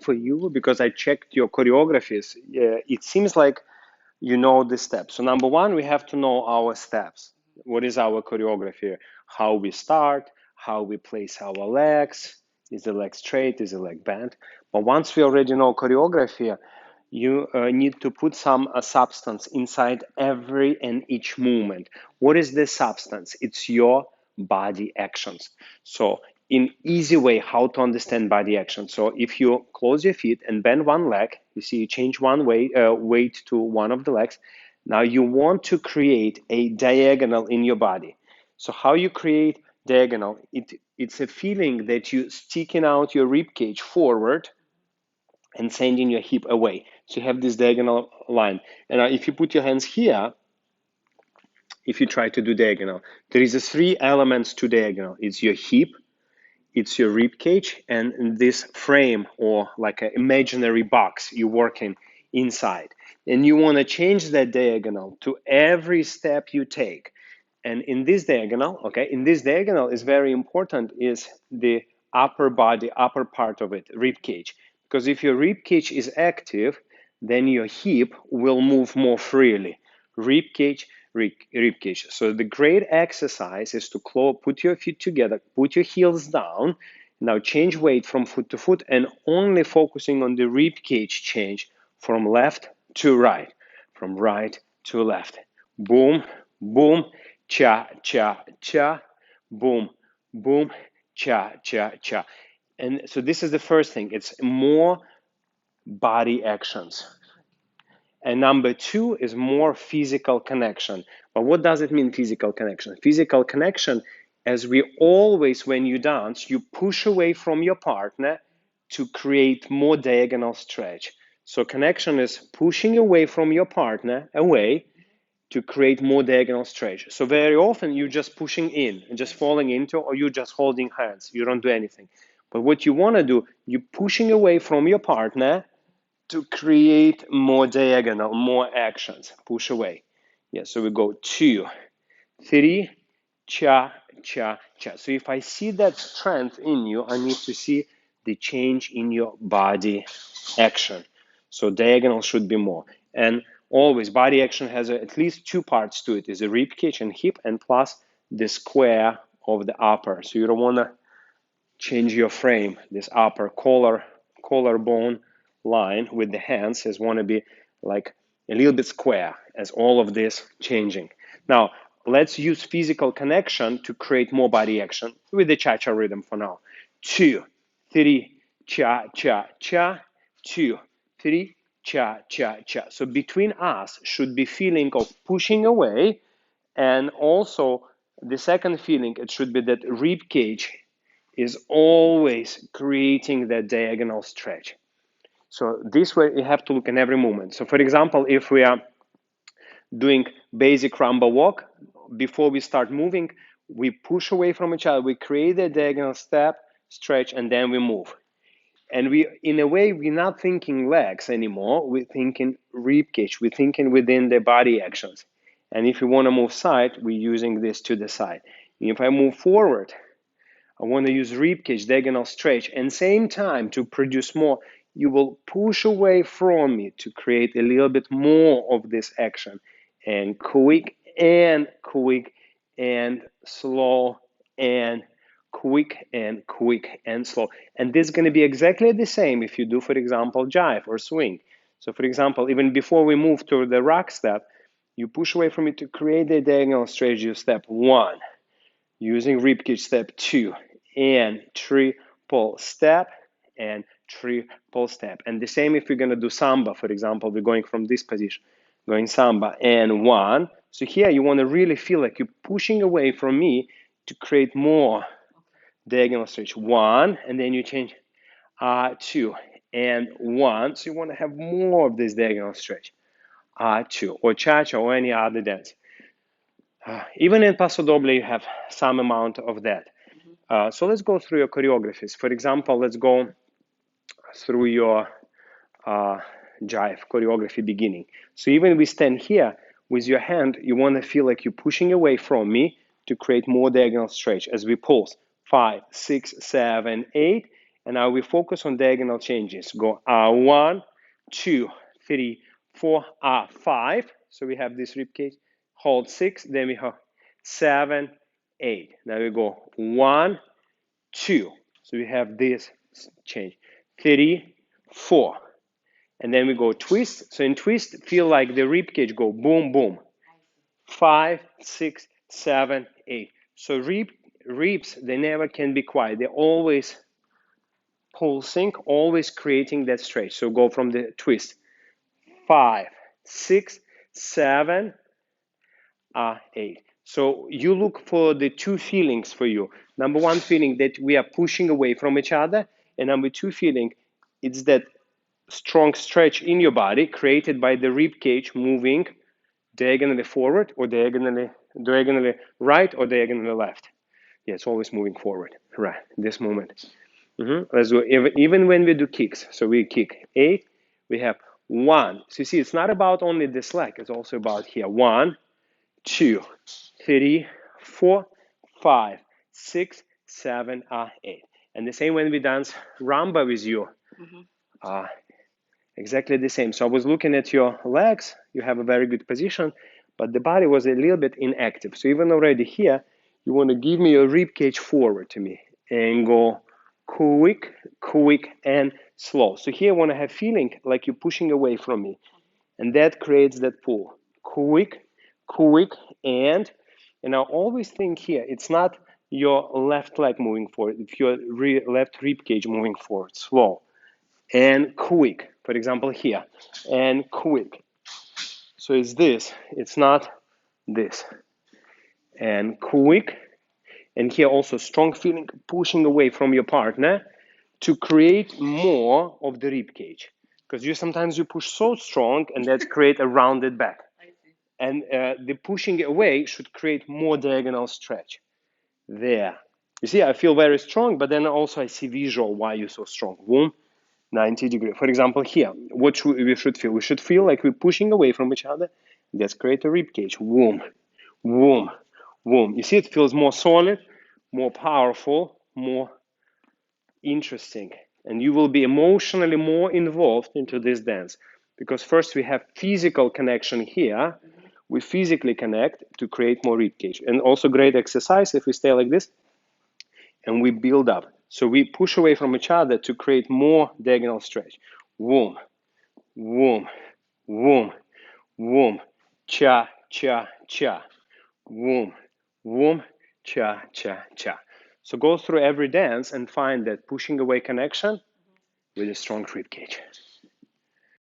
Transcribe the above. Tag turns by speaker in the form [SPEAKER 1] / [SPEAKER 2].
[SPEAKER 1] for you because I checked your choreographies. It seems like you know the steps. So number one, we have to know our steps. What is our choreography? How we start, how we place our legs. Is the leg straight? Is the leg bent? But once we already know choreography, you need to put some substance inside every and each movement. What is this substance? It's your body actions. So in easy way how to understand body action. So if you close your feet and bend one leg, you see you change one weight to one of the legs. Now you want to create a diagonal in your body. So how you create diagonal? It's a feeling that you sticking out your rib cage forward and sending your hip away. So you have this diagonal line. And if you put your hands here, if you try to do diagonal, there is a three elements to diagonal. It's your hip, it's your rib cage, and this frame or like an imaginary box you're working inside. And you want to change that diagonal to every step you take. And in this diagonal, okay, in this diagonal is very important is the upper body, upper part of it, rib cage. Because if your rib cage is active, then your hip will move more freely. Rib cage, rib cage. So the great exercise is to put your feet together, put your heels down. Now change weight from foot to foot and only focusing on the rib cage change from left to right, from right to left. Boom, boom, cha, cha, cha, boom, boom, cha, cha, cha. And so this is the first thing. It's more body actions. And number two is more physical connection. But what does it mean, physical connection? Physical connection, as we always, when you dance, you push away from your partner to create more diagonal stretch. So connection is pushing away from your partner, away, to create more diagonal stretch. So very often you're just pushing in and just falling into, or you're just holding hands. You don't do anything. But what you want to do, you're pushing away from your partner to create more diagonal, more actions. Push away. Yeah, so we go 2, 3, cha, cha, cha. So if I see that strength in you, I need to see the change in your body action. So diagonal should be more. And always body action has at least two parts to it. Is a rib cage and hip, and plus the square of the upper. So you don't want to change your frame. This upper collarbone line with the hands is want to be like a little bit square as all of this changing. Now, let's use physical connection to create more body action with the cha-cha rhythm for now. 2, 3, cha, cha, cha, 2, 3, cha, cha, cha. So between us should be feeling of pushing away, and also the second feeling, it should be that rib cage is always creating that diagonal stretch. So this way you have to look in every movement. So for example, if we are doing basic Rumba walk, before we start moving, we push away from each other, we create a diagonal step, stretch, and then we move. And we, in a way, we're not thinking legs anymore, we're thinking rib cage, we're thinking within the body actions. And if you want to move side, we're using this to the side. And if I move forward, I want to use rib cage, diagonal stretch, and same time to produce more, you will push away from me to create a little bit more of this action. And quick and slow and quick and slow. And this is going to be exactly the same if you do, for example, jive or swing. So for example, even before we move to the rock step, you push away from it to create the diagonal stretch. You step 1, using ribcage step 2, and triple step and triple step. And the same if we're going to do samba, for example, we're going from this position, going samba and 1. So here you want to really feel like you're pushing away from me to create more diagonal stretch. 1, and then you change 2 and 1. So you want to have more of this diagonal stretch. 2 or cha-cha or any other dance. Even in Paso Doble, you have some amount of that. So let's go through your choreographies. For example, let's go through your jive choreography beginning. So even we stand here with your hand, you want to feel like you're pushing away from me to create more diagonal stretch as we pulse 5, 6, 7, 8, And now we focus on diagonal changes. Go 1, 2, 3, 4, 5. So we have this rib cage. Hold 6. Then we have 7, 8. Now we go 1, 2. So we have this change. 3, 4. And then we go twist. So in twist, feel like the rib cage go boom, boom. 5, 6, 7, 8. So ribs, they never can be quiet. They're always pulsing, always creating that stretch. So go from the twist. 5, 6, 7, 8. So you look for the two feelings for you. Number one feeling that we are pushing away from each other. And number two feeling, it's that strong stretch in your body created by the rib cage moving diagonally forward or diagonally right or diagonally left. Yeah, it's always moving forward. Right, this moment. Let's do even when we do kicks. So we kick 8, we have 1. So you see, it's not about only this leg. It's also about here. 1, 2, 3, 4, 5, 6, 7, 8. And the same when we dance Rumba with you. Exactly the same. So I was looking at your legs. You have a very good position, but the body was a little bit inactive. So even already here, you want to give me your rib cage forward to me and go quick, quick, and slow. So here I want to have feeling like you're pushing away from me, and that creates that pull. Quick, quick, and I always think here it's not your left leg moving forward. If your left rib cage moving forward, slow and quick. For example, here and quick. So it's this. It's not this. And quick. And here also strong feeling pushing away from your partner to create more of the rib cage. Because you push so strong and that create a rounded back. And the pushing away should create more diagonal stretch. There. You see, I feel very strong, but then also I see visual why you're so strong. Boom. 90 degrees. For example, here, what we should feel? We should feel like we're pushing away from each other. Let's create a rib cage. Womb, womb, womb. You see, it feels more solid, more powerful, more interesting. And you will be emotionally more involved into this dance. Because first we have physical connection here. We physically connect to create more rib cage. And also great exercise if we stay like this and we build up. So we push away from each other to create more diagonal stretch. Womb, womb, womb, womb, cha, cha, cha. Womb, womb, cha, cha, cha. So go through every dance and find that pushing away connection with a strong rib cage.